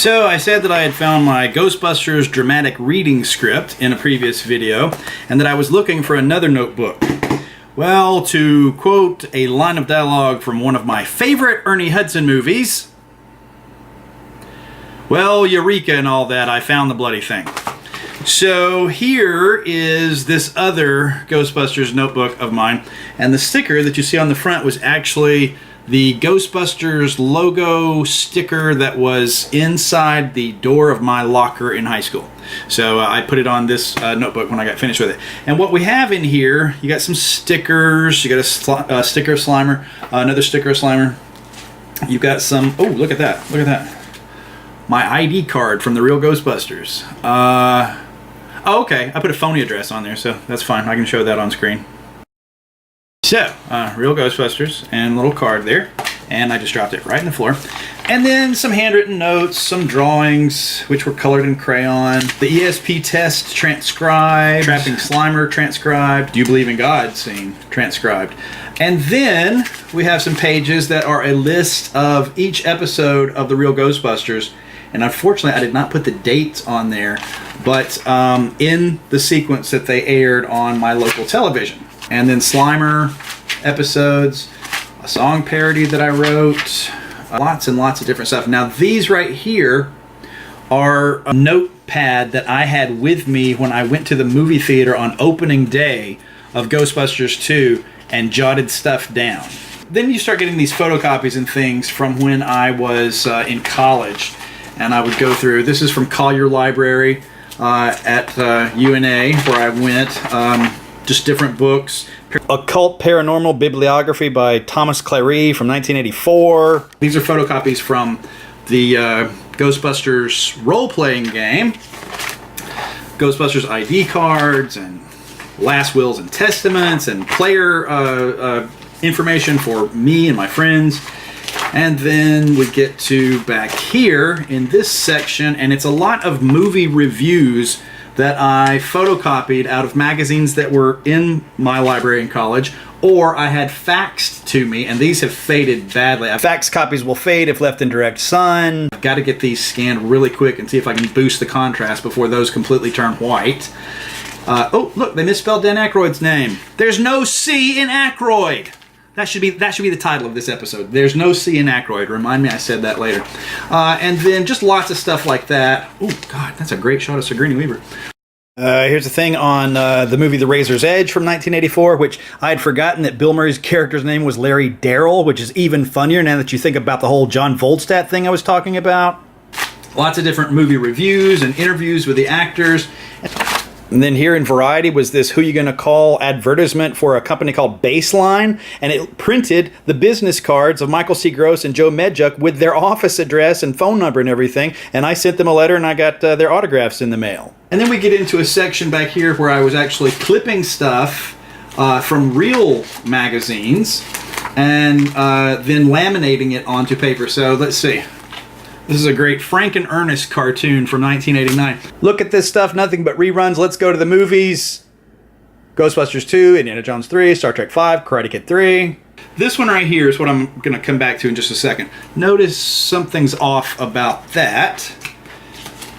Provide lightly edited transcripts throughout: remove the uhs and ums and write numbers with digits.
So I said that I had found my Ghostbusters dramatic reading script in a previous video, and that I was looking for another notebook. Well, to quote a line of dialogue from one of my favorite Ernie Hudson movies, well, eureka and all that, I found the bloody thing. So here is this other Ghostbusters notebook of mine, and the sticker that you see on the front was actually the Ghostbusters logo sticker that was inside the door of my locker in high school. So I put it on this notebook when I got finished with it. And what we have in here, you got some stickers, you got a sticker of Slimer, another sticker of Slimer. You've got some, oh, look at that, look at that. My ID card from the real Ghostbusters. Oh, okay, I put a phony address on there, so that's fine. I can show that on screen. So, real Ghostbusters, and a little card there, and I just dropped it right in the floor. And then some handwritten notes, some drawings, which were colored in crayon, the ESP test transcribed, Trapping Slimer transcribed, Do You Believe in God scene transcribed. And then we have some pages that are a list of each episode of the real Ghostbusters. And unfortunately, I did not put the dates on there, but in the sequence that they aired on my local television. And then Slimer episodes, a song parody that I wrote, lots and lots of different stuff. Now these right here are a notepad that I had with me when I went to the movie theater on opening day of Ghostbusters 2 and jotted stuff down. Then you start getting these photocopies and things from when I was in college. And I would go through, this is from Collier Library at UNA where I went. Just different books. Occult Paranormal Bibliography by Thomas Clary from 1984. These are photocopies from the Ghostbusters role-playing game. Ghostbusters ID cards and last wills and testaments and player information for me and my friends. And then we get to back here in this section, and it's a lot of movie reviews that I photocopied out of magazines that were in my library in college, or I had faxed to me, and these have faded badly. Fax copies will fade if left in direct sun. I've got to get these scanned really quick and see if I can boost the contrast before those completely turn white. Oh, look, they misspelled Dan Aykroyd's name. There's no C in Aykroyd. That should be the title of this episode. There's no C in Aykroyd. Remind me I said that later. And then just lots of stuff like that. Oh, God, that's a great shot of Sigourney Weaver. Here's a thing on the movie The Razor's Edge from 1984, which I had forgotten that Bill Murray's character's name was Larry Darrell, which is even funnier now that you think about the whole John Volstad thing I was talking about. Lots of different movie reviews and interviews with the actors. And then here in Variety was this Who You Gonna Call advertisement for a company called Baseline, and it printed the business cards of Michael C. Gross and Joe Medjuk with their office address and phone number and everything, and I sent them a letter and I got their autographs in the mail. And then we get into a section back here where I was actually clipping stuff from real magazines and then laminating it onto paper. So let's see. This is a great Frank and Ernest cartoon from 1989. Look at this stuff, nothing but reruns. Let's go to the movies. Ghostbusters 2, Indiana Jones 3, Star Trek 5, Karate Kid 3. This one right here is what I'm going to come back to in just a second. Notice something's off about that.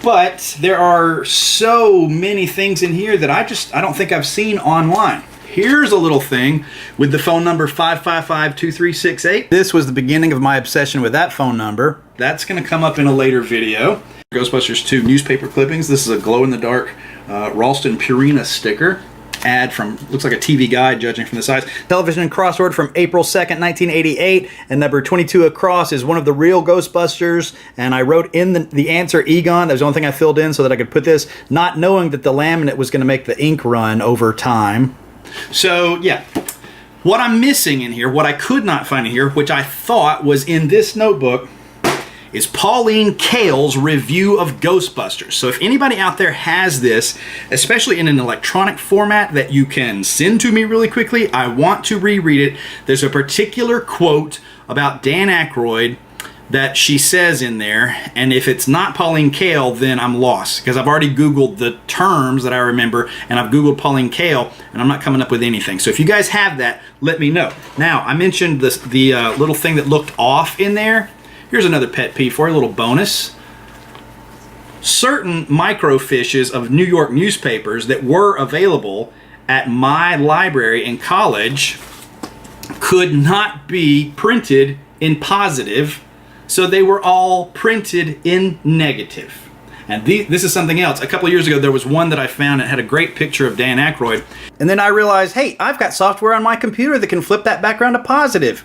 But there are so many things in here that I don't think I've seen online. Here's a little thing with the phone number 555-2368. This was the beginning of my obsession with that phone number. That's going to come up in a later video. Ghostbusters 2 newspaper clippings. This is a glow-in-the-dark Ralston Purina sticker. Ad from, looks like a TV guide judging from the size. Television crossword from April 2nd, 1988. And number 22 across is one of the real Ghostbusters. And I wrote in the answer Egon. That was the only thing I filled in so that I could put this, not knowing that the laminate was going to make the ink run over time. So, yeah, what I'm missing in here, what I could not find in here, which I thought was in this notebook, is Pauline Kael's review of Ghostbusters. So if anybody out there has this, especially in an electronic format that you can send to me really quickly, I want to reread it. There's a particular quote about Dan Aykroyd that she says in there, and if it's not Pauline Kael, then I'm lost, because I've already Googled the terms that I remember, and I've Googled Pauline Kael, and I'm not coming up with anything. So if you guys have that, let me know. Now, I mentioned this, the little thing that looked off in there. Here's another pet peeve for you, a little bonus. certain microfiches of New York newspapers that were available at my library in college could not be printed in positive, so they were all printed in negative. And this is something else. A couple of years ago, there was one that I found that had a great picture of Dan Aykroyd. And then I realized, hey, I've got software on my computer that can flip that background to positive.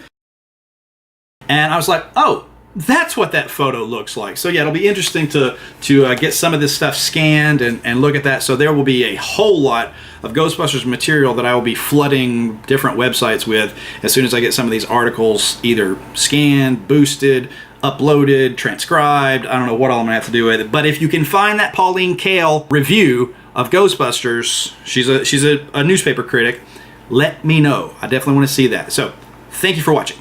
And I was like, oh, that's what that photo looks like. So yeah, it'll be interesting to get some of this stuff scanned and look at that. So there will be a whole lot of Ghostbusters material that I will be flooding different websites with as soon as I get some of these articles either scanned, boosted, uploaded, transcribed. I don't know what all I'm gonna have to do with it. But if you can find that Pauline Kael review of Ghostbusters, she's a newspaper critic, let me know. I definitely want to see that. So thank you for watching.